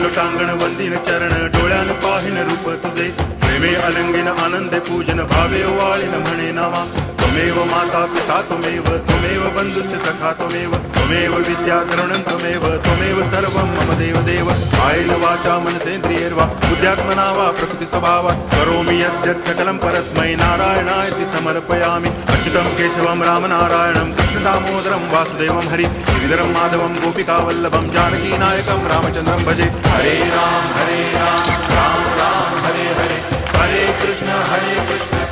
लोटांगण वंदिन चरण डोळ्यान पाहिन रूप तुझे प्रेमे अलंगिन आनंदे पूजन भावे वाळीन म्हणे नावा त्वमेव माता पिता त्वमेव बंधुश्च सखा त्वमेव विद्या तरुणं त्वमेव सर्वं मम देव देव आयेन वाचा मनसेन्द्रियैर्वा बुद्ध्यात्मना वा प्रकृति स्वभावा करोमि यद्यत् सकलं परस्मै नारायणायति समर्पयामि अच्युतं केशवं रामनारायणं कृष्णदामोदरं वासुदेवं हरि गिरिधरं माधवं गोपिकावल्लभं जानकीनायकं रामचन्द्रं भजे हरे राम राम राम हरे हरे हरे कृष्ण